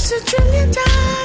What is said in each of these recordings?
A trillion times.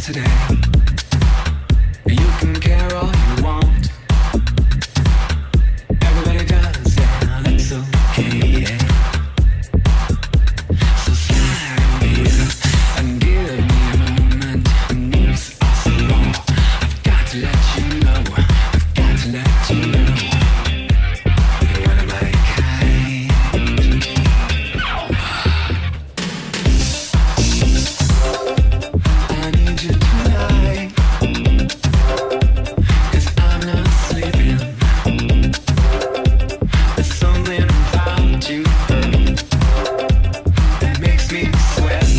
yesterday. You can care all you want. Everybody does, and it's okay. Yeah. So slide over here and give me a moment. The moves are so raw. I've got to let you know. I've got to let you know. You're one of my kind. I need you tonight, 'cause I'm not sleeping. There's something about you, girl, that makes me sweat.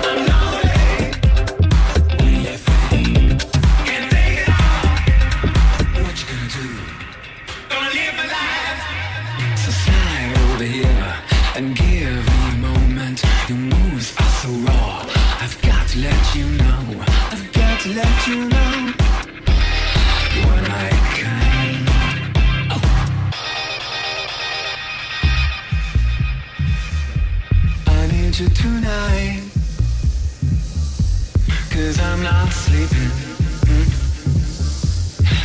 I'm lonely. What do you think? Can't take it all. What you gonna do? Gonna live my life. So slide over here and give me a moment. Your moves are so raw. I've got to let you know. I've got to let you know. You're my kind. Oh. I need you tonight, 'cause I'm not sleeping.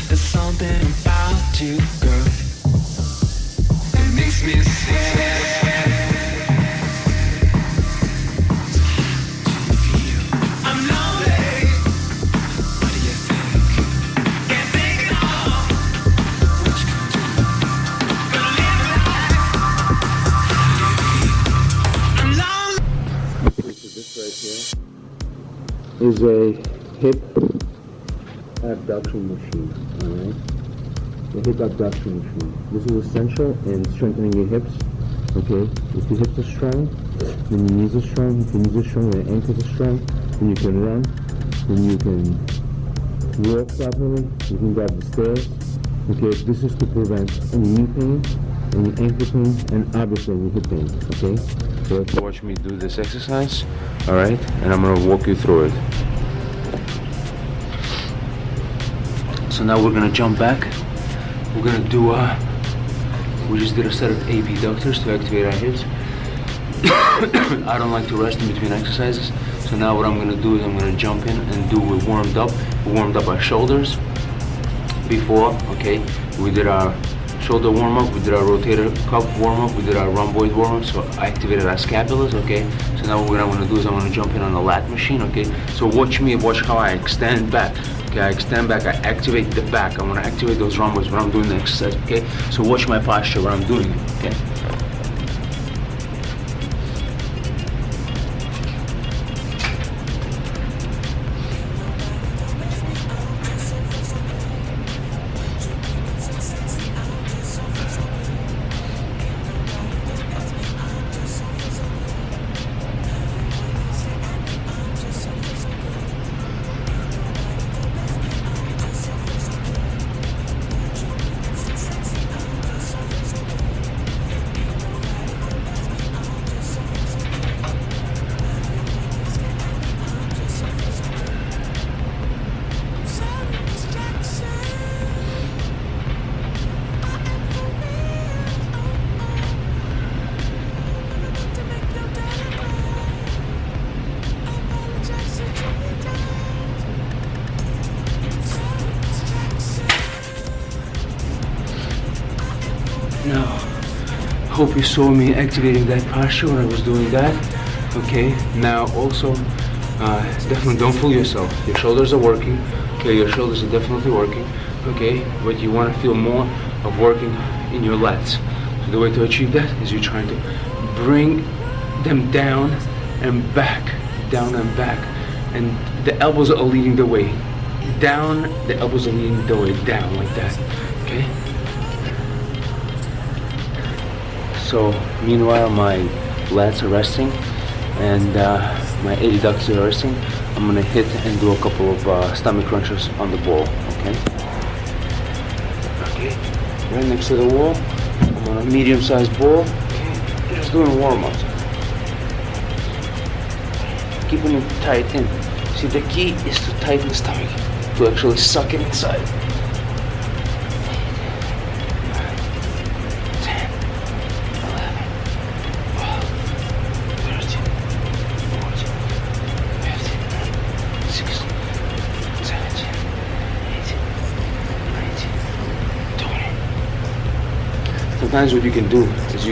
There's something about you, girl, that makes me sweat. I'm lonely. What do you think? Can't take it all. What you gonna do? Gonna live my life. I'm lonely. So this right here is a hip abduction machine, alright? A hip abduction machine. This is essential in strengthening your hips, okay? If your hips are strong, then your knees are strong. If your knees are strong, your ankles are strong, then you can run, then you can walk properly, you can grab the stairs, okay? This is to prevent any knee pain, any ankle pain, and obviously any hip pain, okay? So let's watch me do this exercise, alright? And I'm gonna walk you through it. So now we're gonna jump back. We're gonna do, we just did a set of abductors to activate our hips. I don't like to rest in between exercises. So now what I'm gonna do is I'm gonna jump in and do it warmed up. We warmed up our shoulders before, okay? We did our shoulder warm up, we did our rotator cuff warm up, we did our rhomboid warm up, so I activated our scapulas, okay? So now what I'm gonna do is I'm gonna jump in on the lat machine, okay? So watch me, watch how I extend back. Okay, I extend back, I activate the back. I wanna activate those rhomboids when I'm doing the exercise, okay? So watch my posture when I'm doing it, okay? Now, hope you saw me activating that posture when I was doing that. Okay, now also, definitely don't fool yourself. Your shoulders are working. Okay, your shoulders are definitely working. Okay, but you want to feel more of working in your lats. So the way to achieve that is you're trying to bring them down and back, down and back. And the elbows are leading the way. Down, the elbows are leading the way down like that. Okay? So meanwhile my lats are resting and my adductors are resting. I'm gonna hit and do a couple of stomach crunches on the ball, okay? Okay, right next to the wall. I'm on a medium-sized ball. Okay, just doing warm-ups. Keeping it tight in. See, the key is to tighten the stomach, to actually suck it inside. 10, 11, 12, sometimes what you can do is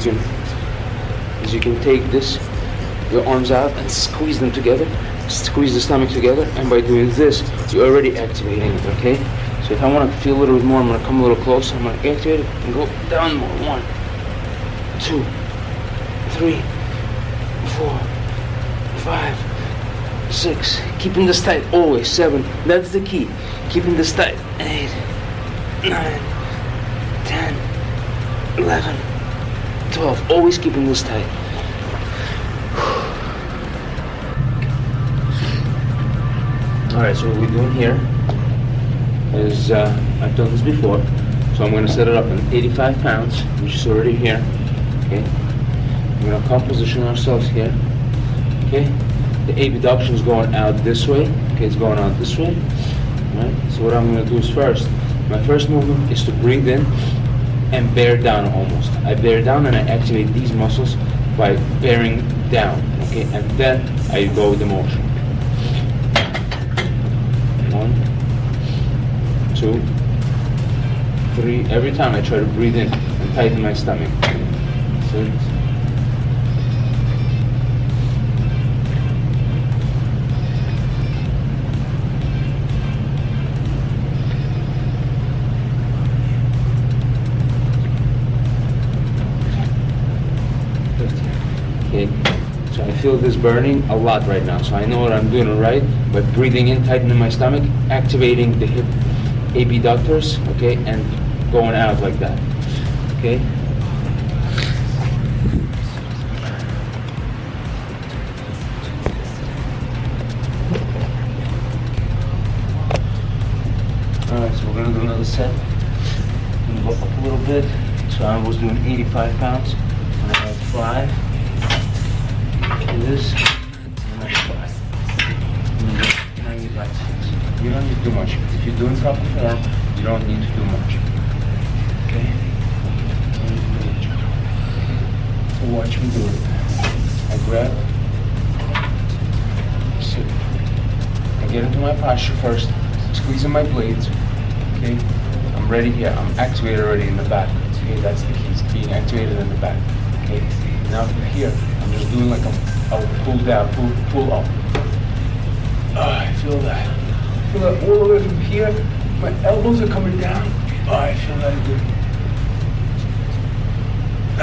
you can take this, your arms out and squeeze them together, squeeze the stomach together, and by doing this, you're already activating it, okay? So if I want to feel a little bit more, I'm going to come a little closer, I'm going to activate it and go down more. 1, 2, 3, 4, 5, 6. Keeping this tight always. 7. That's the key. Keeping this tight. 8, 9, 10, 11, 12. Always keeping this tight. Alright, so what we're doing here is, I've done this before, so I'm going to set it up in 85 pounds, which is already here, okay? We're going to come position ourselves here, okay? The abduction is going out this way, okay? It's going out this way, right? So what I'm going to do is first, my first movement is to breathe in and bear down almost. I bear down and I activate these muscles by bearing down, okay? And then I go with the motion. 1, 2, 3. Every time I try to breathe in and tighten my stomach. 6. 15. Okay. So I feel this burning a lot right now, so I know what I'm doing right by breathing in, tightening my stomach, activating the hip abductors, okay, and going out like that, okay? Alright, so we're going to do another set. I'm going to go up a little bit. So I was doing 85 pounds, and I have 5. This, and that's 5. Now you got 6. You don't need to do much. If you're doing proper form, you don't need to do much. Okay? So watch me do it. I grab, sit. I get into my posture first, squeezing my blades. Okay? I'm ready here. I'm activated already in the back. Okay? That's the key. It's being activated in the back. Okay? Now from here, I'm just doing like a pull down, pull up. I feel that. I feel that all the way from here. My elbows are coming down. I feel that good. 3,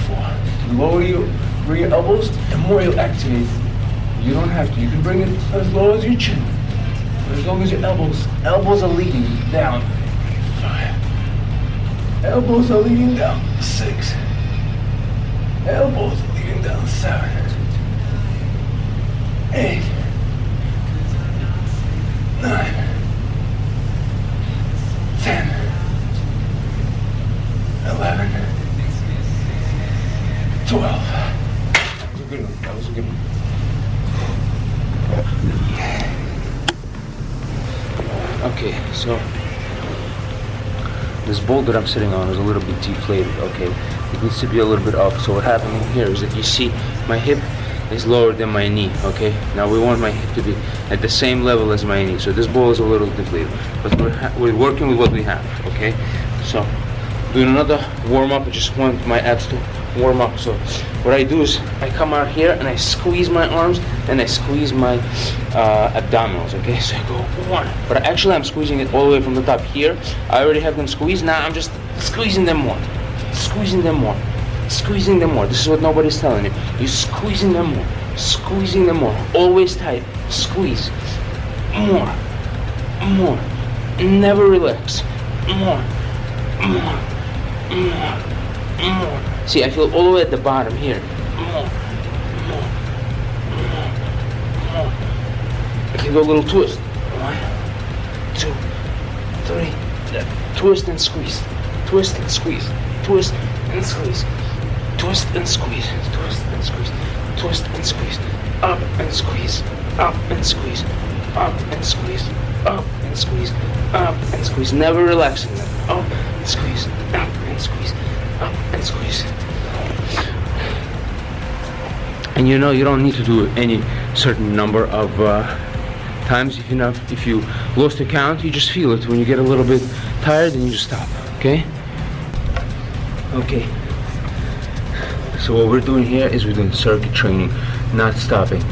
4. The lower you bring your elbows, the more you'll activate. You don't have to. You can bring it as low as your chin. But as long as your elbows are leading down. 5. Elbows are leading down. 6. Elbows are leading down. 7. 8. 9. 10. 11. 12. That was a good one. That was a good one. Okay, so this bolt that I'm sitting on is a little bit deflated, okay? It needs to be a little bit up. So what happened here is that you see my hip is lower than my knee, okay? Now we want my hip to be at the same level as my knee. So this ball is a little deflated, but we're working with what we have, okay? So doing another warm up. I just want my abs to warm up. So what I do is I come out here and I squeeze my arms and I squeeze my abdominals, okay? So I go 1, but actually I'm squeezing it all the way from the top here. I already have them squeezed. Now I'm just squeezing them more, squeezing them more, squeezing them more. This is what nobody's telling you. You're squeezing them more, squeezing them more. Always tight. Squeeze. More. More. Never relax. More. More. More. More. See, I feel all the way at the bottom here. More. More. More. More. I can go a little twist. 1, 2, 3. Twist and squeeze. Twist and squeeze. Twist and squeeze. Twist and squeeze. Twist and squeeze. Twist and squeeze. Up and squeeze. Up and squeeze. Up and squeeze. Up and squeeze. Up and squeeze. Never relaxing them. Up and squeeze. Up and squeeze. Up and squeeze. And you know, you don't need to do any certain number of times. If you lost the count, you just feel it. When you get a little bit tired, then you just stop, okay? Okay. So what we're doing here is we're doing circuit training, not stopping,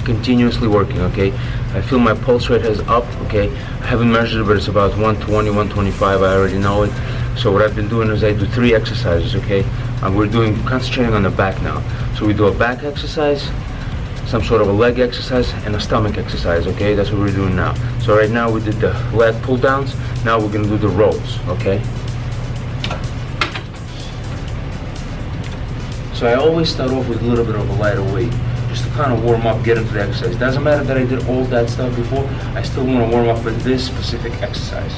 continuously working, okay? I feel my pulse rate is up, okay? I haven't measured it, but it's about 120, 125, I already know it. So what I've been doing is I do 3 exercises, okay? We're concentrating on the back now. So we do a back exercise, some sort of a leg exercise, and a stomach exercise, okay? That's what we're doing now. So right now we did the leg pull downs, now we're gonna do the rows, okay? So I always start off with a little bit of a lighter weight, just to kind of warm up, get into the exercise. Doesn't matter that I did all that stuff before, I still want to warm up with this specific exercise.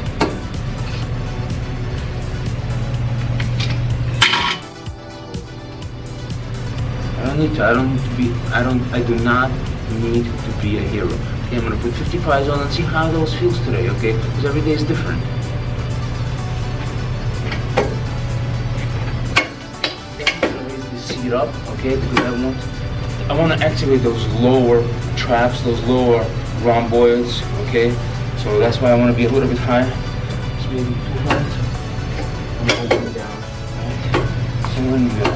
I do not need to be a hero. Okay, I'm gonna put 55s on and see how those feels today, okay? Because every day is different. Seat up, okay, because I want to activate those lower traps, those lower rhomboids, okay? So that's why I want to be a little bit high. Just maybe 2 hands. I'm holding it down. Right? So when you go.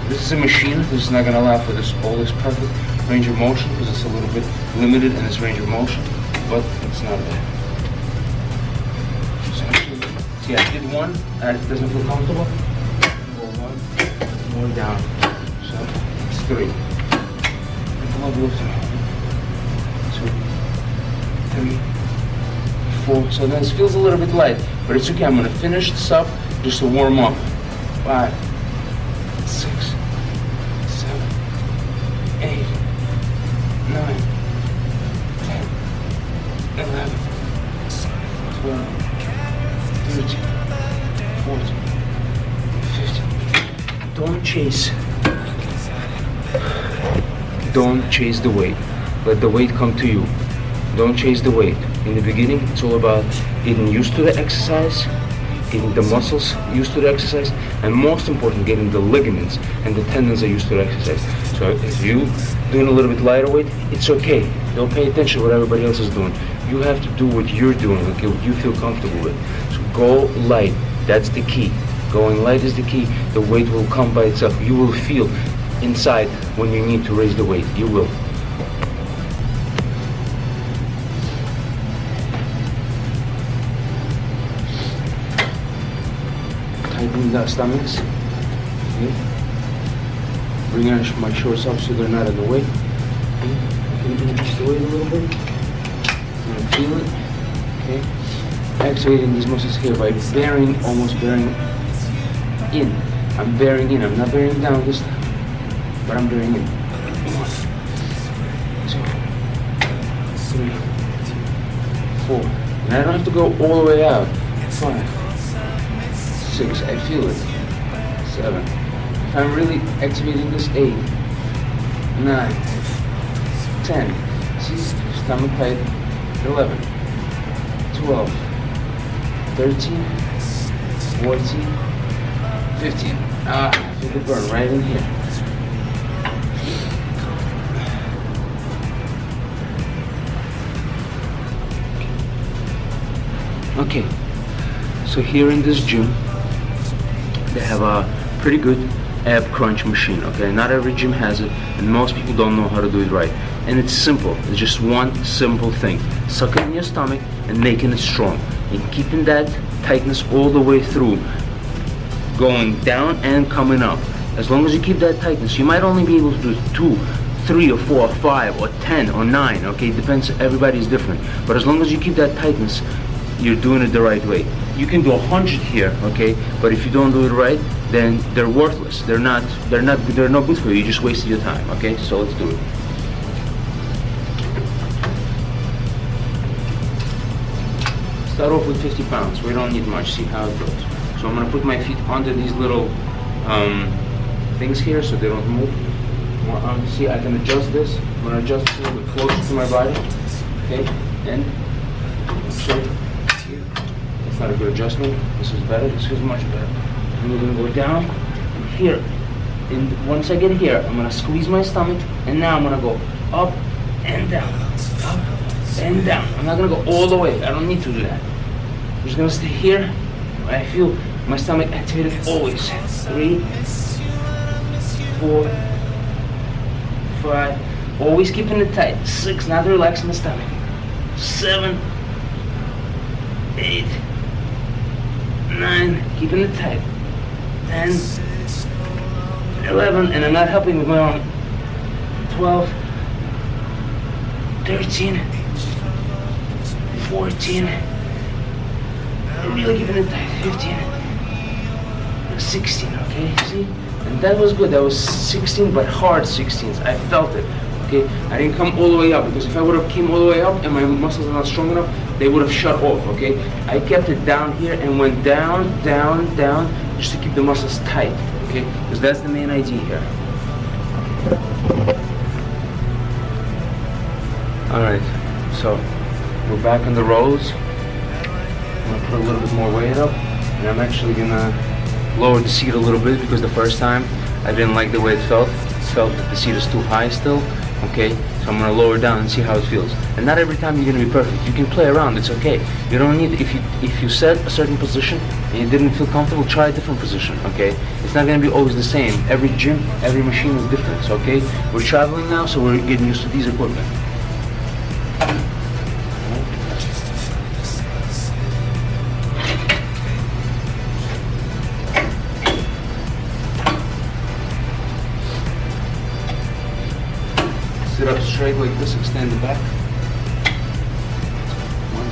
This is a machine. This is not going to allow for all this perfect range of motion because it's a little bit limited in its range of motion, but it's not bad. So see, I did one, and it doesn't feel comfortable. More down. So it's 3. And I'll go 2, 3, 4. So then it feels a little bit light, but it's okay. I'm gonna finish this up just to warm up. 5, 6, 7, 8, 9, 10, 11, 12, 13, 14, 15. Don't chase the weight. Let the weight come to you. Don't chase the weight. In the beginning, it's all about getting used to the exercise, getting the muscles used to the exercise, and most important, getting the ligaments and the tendons are used to the exercise. So if you're doing a little bit lighter weight, it's okay. Don't pay attention to what everybody else is doing. You have to do what you're doing, okay, what you feel comfortable with. So go light. That's the key. Going light is the key. The weight will come by itself. You will feel inside when you need to raise the weight. You will. Tighten the stomachs. Okay. Bring my shorts up so they're not in the way. Okay. Increase the weight a little bit. I'm gonna feel it. Okay. Activating these muscles here by almost bearing in. I'm bearing in. I'm not bearing down this time, but I'm bearing in. 1, 2, 3, 4. And I don't have to go all the way out. 5, 6. I feel it. 7. If I'm really activating this, 8, 9, 10. See, stomach tight. 11, 12, 13, 14. 15. Feel the burn right in here. Okay, so here in this gym, they have a pretty good ab crunch machine, okay? Not every gym has it, and most people don't know how to do it right. And it's simple. It's just one simple thing. Suck it in your stomach and making it strong. And keeping that tightness all the way through. Going down and coming up. As long as you keep that tightness, you might only be able to do 2, 3 or 4 or 5 or 10 or 9, okay? It depends, everybody's different. But as long as you keep that tightness, you're doing it the right way. You can do 100 here, okay? But if you don't do it right, then they're worthless. They're not good for you. You just wasted your time, okay? So let's do it. Start off with 50 pounds. We don't need much. See how it goes. So I'm gonna put my feet under these little things here so they don't move. See, I can adjust this. I'm gonna adjust this a little bit closer to my body. Okay, and sorry, here. That's not a good adjustment. This is better. This is much better. And we're gonna go down here. And once I get here, I'm gonna squeeze my stomach, and now I'm gonna go up and down, up and down. I'm not gonna go all the way. I don't need to do that. We're just gonna stay here. I feel my stomach activated always. 3, 4, 5. Always keeping it tight. 6, not relaxing the stomach. 7, 8, 9, keeping it tight. 10, 11, and I'm not helping with my arm. 12, 13, 14, really keeping it tight. 15, 16, okay, see? And that was good. That was 16, but hard 16s. I felt it, okay? I didn't come all the way up, because if I would have came all the way up and my muscles are not strong enough, they would have shut off, okay? I kept it down here and went down, down, down, just to keep the muscles tight, okay? Because that's the main idea here. All right, so we're back on the rows. I'm gonna put a little bit more weight up, and I'm actually gonna lower the seat a little bit, because the first time I didn't like the way it felt. It felt that the seat is too high still, okay? So I'm gonna lower down and see how it feels. And not every time you're gonna be perfect. You can play around, it's okay. You don't need, if you set a certain position and you didn't feel comfortable, try a different position, okay? It's not gonna be always the same. Every gym, every machine is different, so, okay? We're traveling now, so we're getting used to these equipment. Sit up straight like this, extend the back. 1,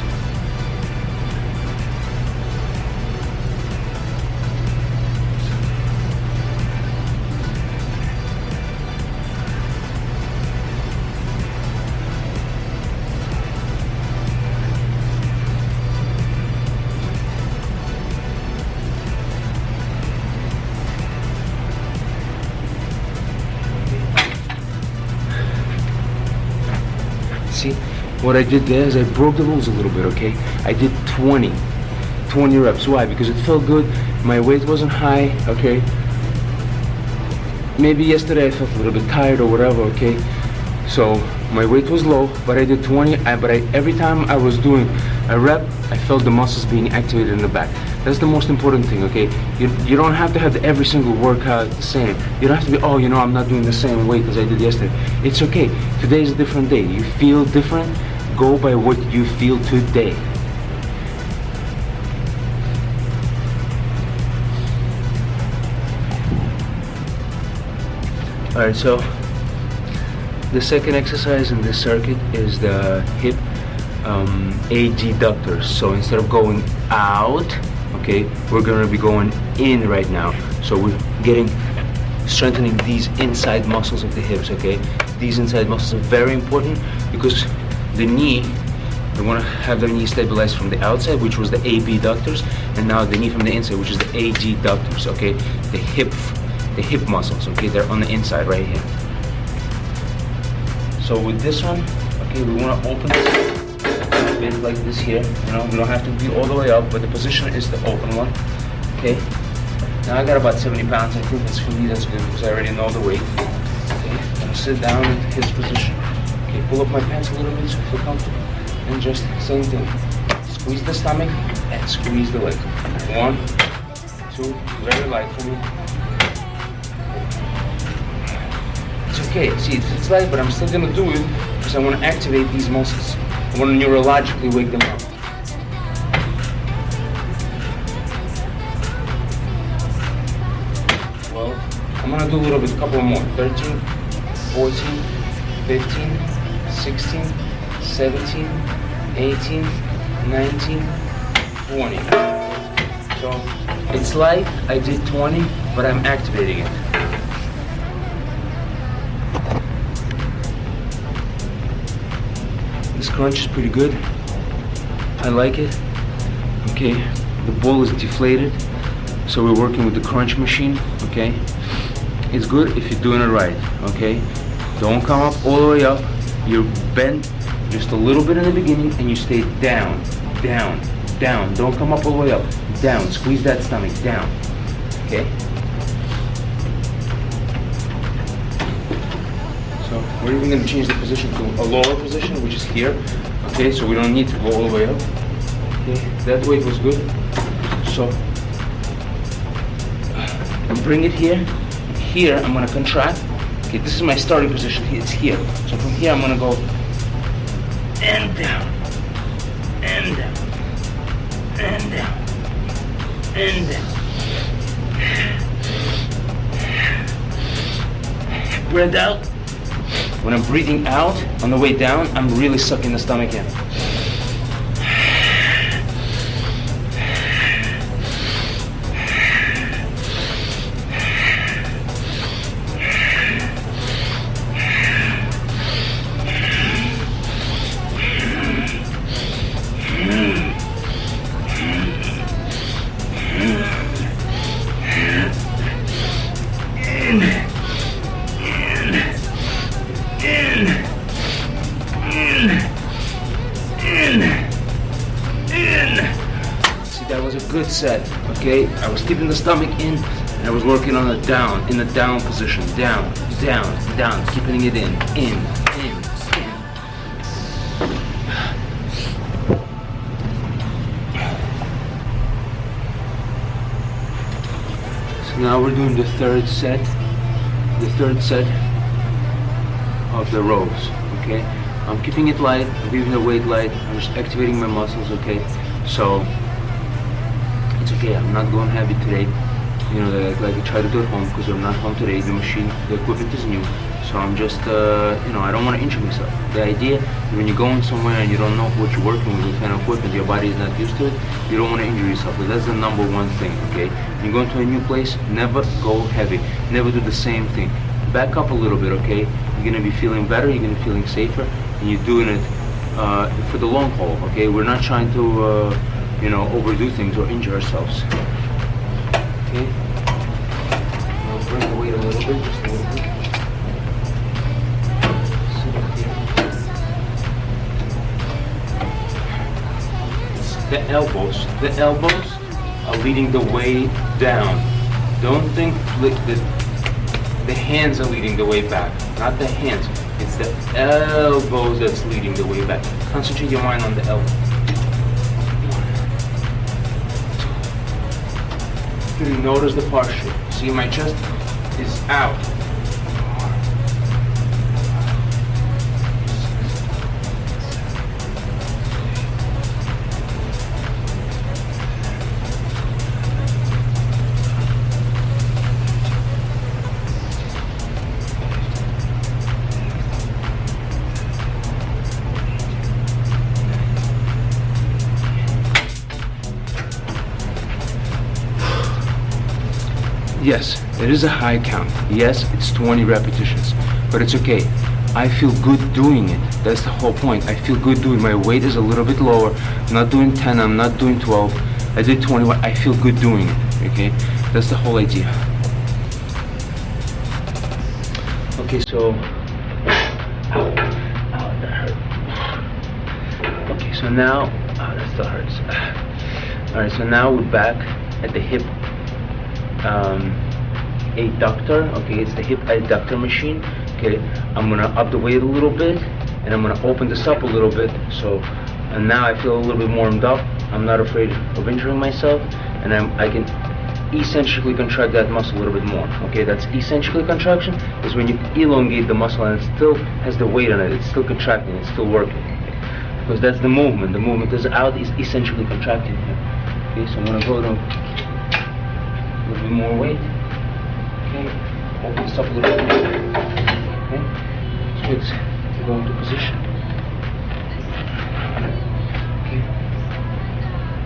2. See, what I did there is I broke the rules a little bit, okay? I did 20 reps. Why? Because it felt good. My weight wasn't high, okay? Maybe yesterday I felt a little bit tired or whatever, okay? So my weight was low, but I did 20. Every time I was doing a rep, I felt the muscles being activated in the back. That's the most important thing, okay? You don't have to have every single workout the same. You don't have to be, oh, you know, I'm not doing the same weight as I did yesterday. It's okay. Today is a different day. You feel different, go by what you feel today. Alright, so the second exercise in this circuit is the hip adductors. So instead of going out, okay, we're gonna be going in right now. So we're strengthening these inside muscles of the hips, okay? These inside muscles are very important, because the knee, we want to have the knee stabilized from the outside, which was the abductors, and now the knee from the inside, which is the adductors, okay? The hip muscles, okay? They're on the inside right here. So with this one, okay, we want to open this a bit like this here. You know, we don't have to be all the way up, but the position is the open one, okay? Now I got about 70 pounds. I think that's for me, that's good, because I already know the weight. Okay, I'm gonna sit down in his position. Okay, pull up my pants a little bit so I feel comfortable. And just same thing. Squeeze the stomach and squeeze the leg. 1, 2, very light for me. It's okay, see, it's light, but I'm still gonna do it because I want to activate these muscles. I want to neurologically wake them up. Well, I'm gonna do a little bit, a couple more. 13, 14, 15, 16, 17, 18, 19, 20. So, it's light, I did 20, but I'm activating it. This crunch is pretty good. I like it. Okay, the ball is deflated, so we're working with the crunch machine. Okay, it's good if you're doing it right. Okay, don't come up all the way up. You bend just a little bit in the beginning, and you stay down, down, down. Don't come up all the way up. Down. Squeeze that stomach down. Okay. So we're even going to change the position to a lower position, which is here. Okay, so we don't need to go all the way up. Okay, that weight was good. So bring it here. Here I'm gonna contract. Okay, this is my starting position. It's here. So from here I'm gonna go and down, and down, and down, and down. Breathe out. When I'm breathing out on the way down, I'm really sucking the stomach in. Good set, okay? I was keeping the stomach in and I was working on the down, in the down position. Down, down, down, keeping it in. So now we're doing the third set of the rows, okay? I'm keeping it light, I'm keeping the weight light, I'm just activating my muscles, okay? So it's okay, I'm not going heavy today, you know, like I try to do at home because I'm not home today. The machine, the equipment is new, so I'm just, you know, I don't want to injure myself. The idea is when you're going somewhere and you don't know what you're working with, what kind of equipment, your body is not used to it, you don't want to injure yourself. But that's the number one thing, okay? When you go into a new place, never go heavy, never do the same thing. Back up a little bit, okay? You're going to be feeling better, you're going to be feeling safer, and you're doing it for the long haul, okay? We're not trying to you know, overdo things or injure ourselves. Okay? I'll bring the weight a little bit, just a little bit. Sit up here. The elbows are leading the way down. Don't think that the hands are leading the way back. Not the hands. It's the elbows that's leading the way back. Concentrate your mind on the elbow. Notice the posture. See, my chest is out. Yes, it is a high count. Yes, it's 20 repetitions, but it's okay. I feel good doing it. That's the whole point. I feel good doing it. My weight is a little bit lower. I'm not doing 10, I'm not doing 12. I did 21. I feel good doing it, okay? That's the whole idea. Okay, so... Ow, that hurt. Okay, so now... Oh, that still hurts. Alright, so now we're back at the hip adductor. Okay, it's the hip adductor machine. Okay, I'm gonna up the weight a little bit and I'm gonna open this up a little bit. So, and now I feel a little bit warmed up. I'm not afraid of injuring myself, and I can eccentrically contract that muscle a little bit more. Okay, that's eccentrically contraction is when you elongate the muscle and it still has the weight on it. It's still contracting. It's still working. Because that's the movement. The movement is out. Is eccentrically contracting here. Okay, so I'm gonna go to a little bit more weight. Okay, open this up a little bit. Okay, so it's go into position. Okay,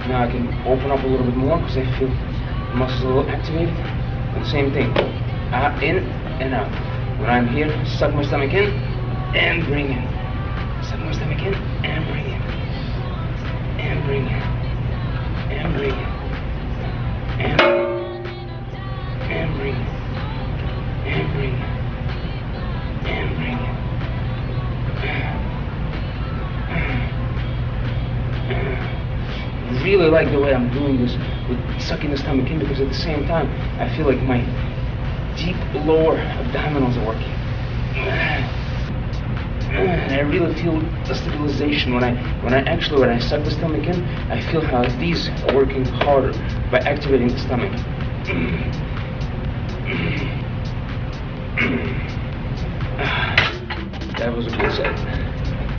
now I can open up a little bit more because I feel the muscles a little activated. And same thing, out, in and out. When I'm here, suck my stomach in and bring in. Suck my stomach in and bring in. And bring in. And bring in. And bring in. And bring it, and bring it, and bring it. Really like the way I'm doing this with sucking the stomach in, because at the same time I feel like my deep lower abdominals are working. And I really feel the stabilization when I suck the stomach in. I feel how these are working harder by activating the stomach. That was a good set.